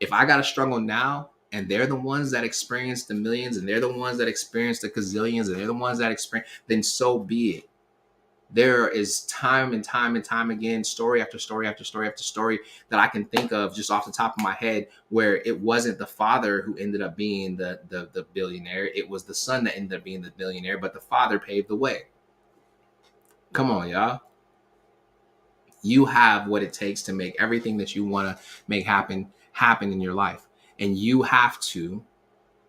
If I got to struggle now, and they're the ones that experience the millions, and they're the ones that experience the gazillions, and they're the ones that experience, then so be it. There is time and time and time again, story after story after story after story that I can think of just off the top of my head, where it wasn't the father who ended up being the billionaire. It was the son that ended up being the billionaire, but the father paved the way. Come on, y'all. You have what it takes to make everything that you want to make happen in your life. And you have to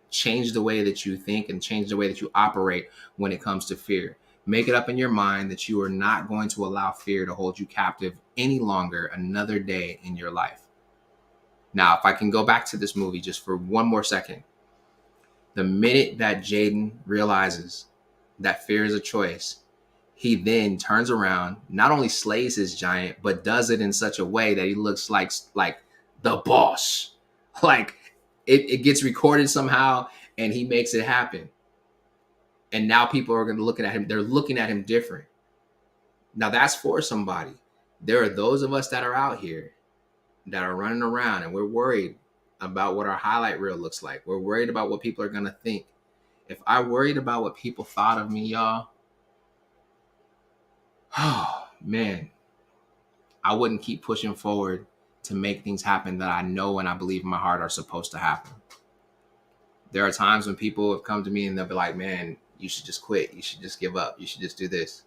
change the way that you think and change the way that you operate when it comes to fear. Make it up in your mind that you are not going to allow fear to hold you captive any longer another day in your life. Now, if I can go back to this movie just for one more second, the minute that Jaden realizes that fear is a choice, he then turns around, not only slays his giant, but does it in such a way that he looks like the boss. Like it gets recorded somehow and he makes it happen. And now people are going to look at him. They're looking at him different. Now that's for somebody. There are those of us that are out here that are running around and we're worried about what our highlight reel looks like. We're worried about what people are going to think. If I worried about what people thought of me, y'all, oh man, I wouldn't keep pushing forward to make things happen that I know and I believe in my heart are supposed to happen. There are times when people have come to me and they'll be like, man, you should just quit. You should just give up. You should just do this.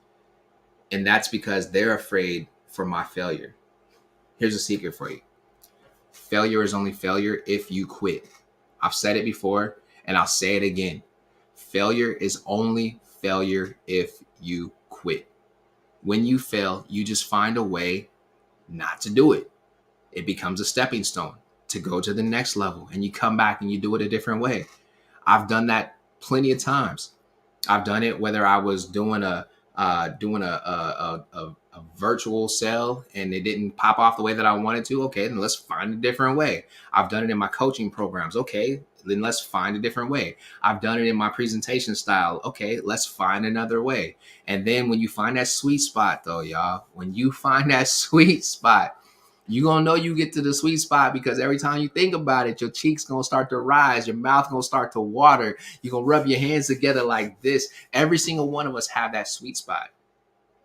And that's because they're afraid for my failure. Here's a secret for you. Failure is only failure if you quit. I've said it before and I'll say it again. Failure is only failure if you quit. When you fail, you just find a way not to do it. It becomes a stepping stone to go to the next level, and you come back and you do it a different way. I've done that plenty of times. I've done it whether I was doing a virtual sale and it didn't pop off the way that I wanted to. Okay, then let's find a different way. I've done it in my coaching programs. Okay, then let's find a different way. I've done it in my presentation style. Okay, let's find another way. And then when you find that sweet spot though, y'all, when you find that sweet spot, you're going to know you get to the sweet spot because every time you think about it, your cheeks going to start to rise. Your mouth going to start to water. You're going to rub your hands together like this. Every single one of us have that sweet spot.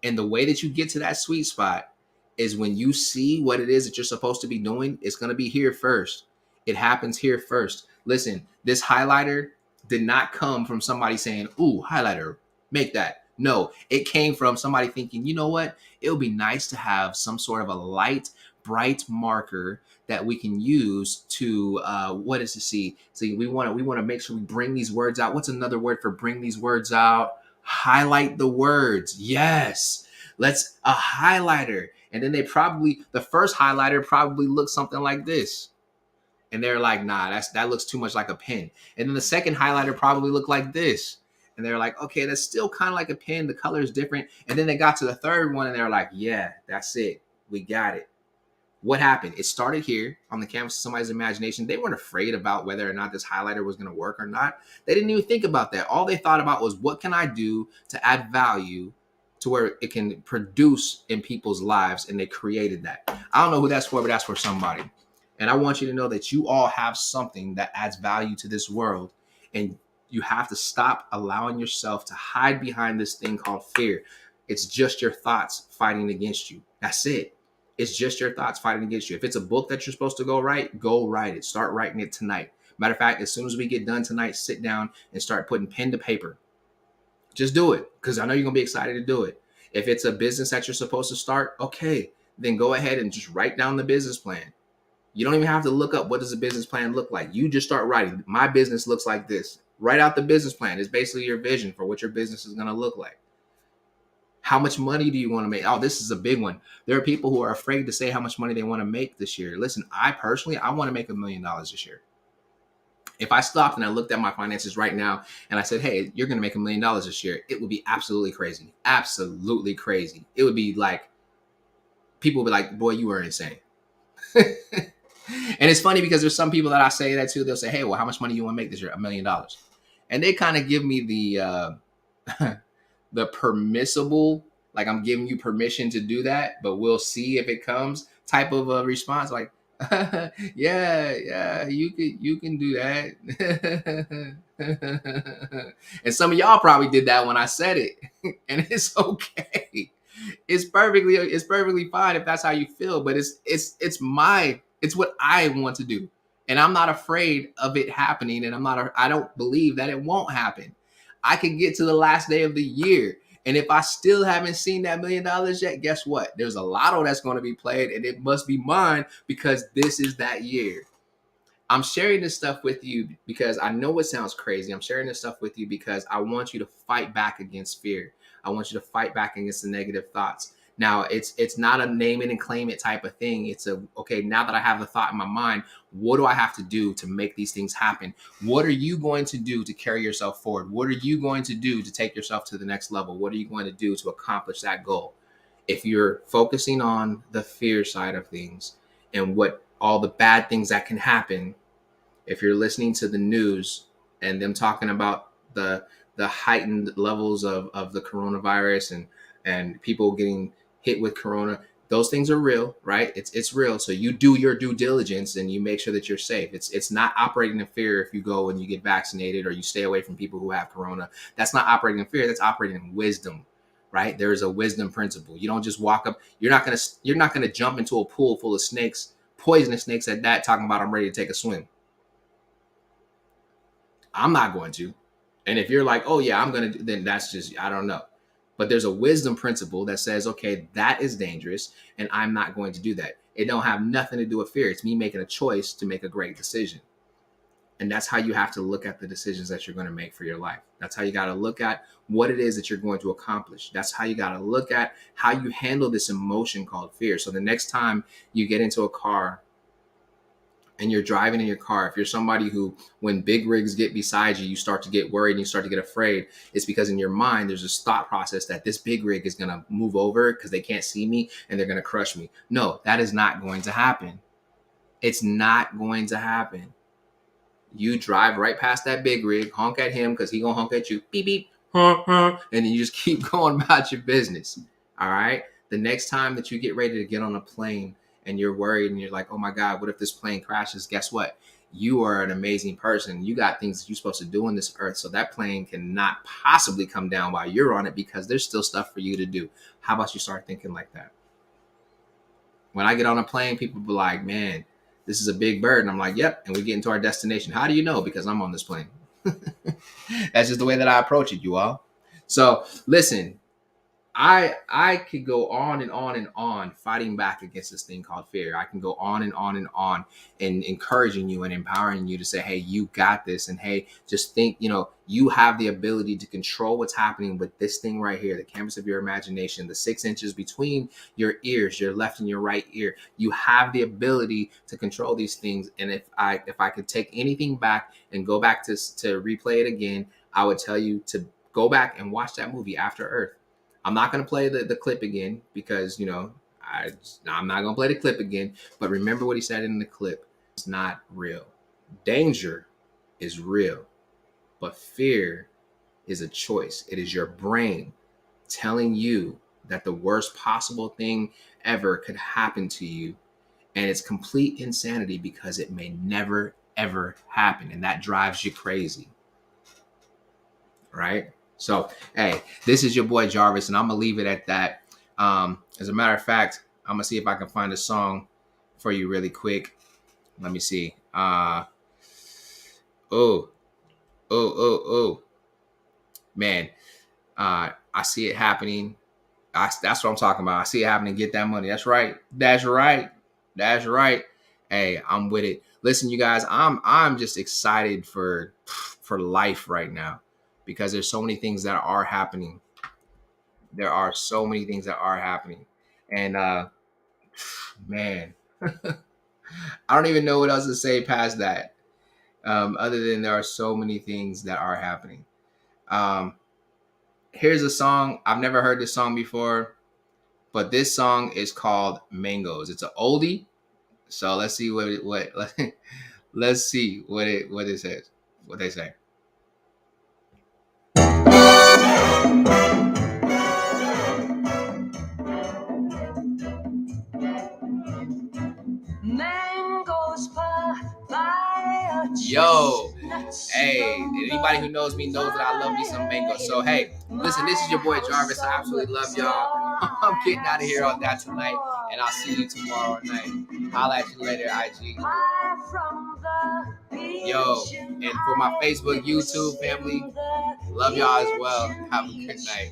And the way that you get to that sweet spot is when you see what it is that you're supposed to be doing. It's going to be here first. It happens here first. Listen, this highlighter did not come from somebody saying, ooh, highlighter, make that. No, it came from somebody thinking, you know what? It would be nice to have some sort of a light, bright marker that we can use to what is to see we want to make sure we bring these words out. What's another word for bring these words out? Highlight the words. Yes, let's a highlighter. And then the first highlighter probably looks something like this, and they're like, nah, that looks too much like a pen. And then the second highlighter probably looked like this, and they're like, okay, that's still kind of like a pen, the color is different. And then they got to the third one and they're like, yeah, that's it, we got it. What happened? It started here on the canvas of somebody's imagination. They weren't afraid about whether or not this highlighter was going to work or not. They didn't even think about that. All they thought about was, what can I do to add value to where it can produce in people's lives? And they created that. I don't know who that's for, but that's for somebody. And I want you to know that you all have something that adds value to this world. And you have to stop allowing yourself to hide behind this thing called fear. It's just your thoughts fighting against you. That's it. It's just your thoughts fighting against you. If it's a book that you're supposed to go write it. Start writing it tonight. Matter of fact, as soon as we get done tonight, sit down and start putting pen to paper. Just do it, because I know you're going to be excited to do it. If it's a business that you're supposed to start, okay, then go ahead and just write down the business plan. You don't even have to look up what does a business plan look like. You just start writing. My business looks like this. Write out the business plan. It's basically your vision for what your business is going to look like. How much money do you want to make? Oh, this is a big one. There are people who are afraid to say how much money they want to make this year. Listen, I want to make $1 million this year. If I stopped and I looked at my finances right now and I said, hey, you're going to make $1 million this year, it would be absolutely crazy. Absolutely crazy. It would be like, people would be like, boy, you are insane. And it's funny because there's some people that I say that to. They'll say, hey, well, how much money you want to make this year? $1 million. And they kind of give me the permissible, like I'm giving you permission to do that, but we'll see if it comes type of a response, like, yeah, you can do that. And some of y'all probably did that when I said it, and it's okay. It's perfectly fine if that's how you feel, but it's what I want to do, and I'm not afraid of it happening, and I don't believe that it won't happen. I can get to the last day of the year, and if I still haven't seen that $1,000,000 yet, guess what? There's a lotto that's going to be played, and it must be mine because this is that year. I'm sharing this stuff with you because I know it sounds crazy. I'm sharing this stuff with you because I want you to fight back against fear. I want you to fight back against the negative thoughts. Now, it's not a name it and claim it type of thing. It's a, okay, now that I have the thought in my mind, what do I have to do to make these things happen? What are you going to do to carry yourself forward? What are you going to do to take yourself to the next level? What are you going to do to accomplish that goal? If you're focusing on the fear side of things and what all the bad things that can happen, if you're listening to the news and them talking about the heightened levels of the coronavirus and people getting hit with corona, those things are real, right? It's real. So you do your due diligence and you make sure that you're safe. It's not operating in fear if you go and you get vaccinated or you stay away from people who have corona. That's not operating in fear. That's operating in wisdom, right? There is a wisdom principle. You don't just walk up. You're not gonna jump into a pool full of snakes, poisonous snakes at that, talking about I'm ready to take a swim. I'm not going to. And if you're like, oh yeah, I'm going to, then that's just, I don't know. But there's a wisdom principle that says, okay, that is dangerous and I'm not going to do that. It don't have nothing to do with fear. It's me making a choice to make a great decision. And that's how you have to look at the decisions that you're going to make for your life. That's how you got to look at what it is that you're going to accomplish. That's how you got to look at how you handle this emotion called fear. So the next time you get into a car and you're driving in your car, if you're somebody who, when big rigs get beside you, you start to get worried and you start to get afraid, it's because in your mind, there's this thought process that this big rig is going to move over because they can't see me and they're going to crush me. No, that is not going to happen. It's not going to happen. You drive right past that big rig, honk at him because he's going to honk at you, beep, beep, honk, honk, and then you just keep going about your business. All right? The next time that you get ready to get on a plane, and you're worried and you're like, oh my God, what if this plane crashes? Guess what? You are an amazing person. You got things that you're supposed to do on this earth. So that plane cannot possibly come down while you're on it because there's still stuff for you to do. How about you start thinking like that? When I get on a plane, people be like, man, this is a big bird. And I'm like, yep. And we get into our destination. How do you know? Because I'm on this plane. That's just the way that I approach it, you all. So listen, I could go on and on and on fighting back against this thing called fear. I can go on and on and on and encouraging you and empowering you to say, hey, you got this. And hey, just think, you have the ability to control what's happening with this thing right here, the canvas of your imagination, the 6 inches between your ears, your left and your right ear. You have the ability to control these things. And if I could take anything back and go back to replay it again, I would tell you to go back and watch that movie After Earth. I'm not going to play the clip again because, I'm not going to play the clip again. But remember what he said in the clip. It's not real. Danger is real. But fear is a choice. It is your brain telling you that the worst possible thing ever could happen to you. And it's complete insanity because it may never, ever happen. And that drives you crazy. Right? So, hey, this is your boy Jarvis, and I'm going to leave it at that. As a matter of fact, I'm going to see if I can find a song for you really quick. Let me see. Man, I see it happening. That's what I'm talking about. I see it happening. Get that money. That's right. That's right. That's right. Hey, I'm with it. Listen, you guys, I'm just excited for life right now. Because there's so many things that are happening. There are so many things that are happening. And man, I don't even know what else to say past that. Other than there are so many things that are happening. Here's a song. I've never heard this song before, but this song is called Mangoes. It's an oldie. So let's see let's see what it says. What they say. Yo, hey, anybody who knows me knows that I love me some mango. So, hey, listen, this is your boy Jarvis. I absolutely love y'all. I'm getting out of here on that tonight, and I'll see you tomorrow night. Holla at you later, IG. Yo, and for my Facebook, YouTube family, love y'all as well. Have a good night.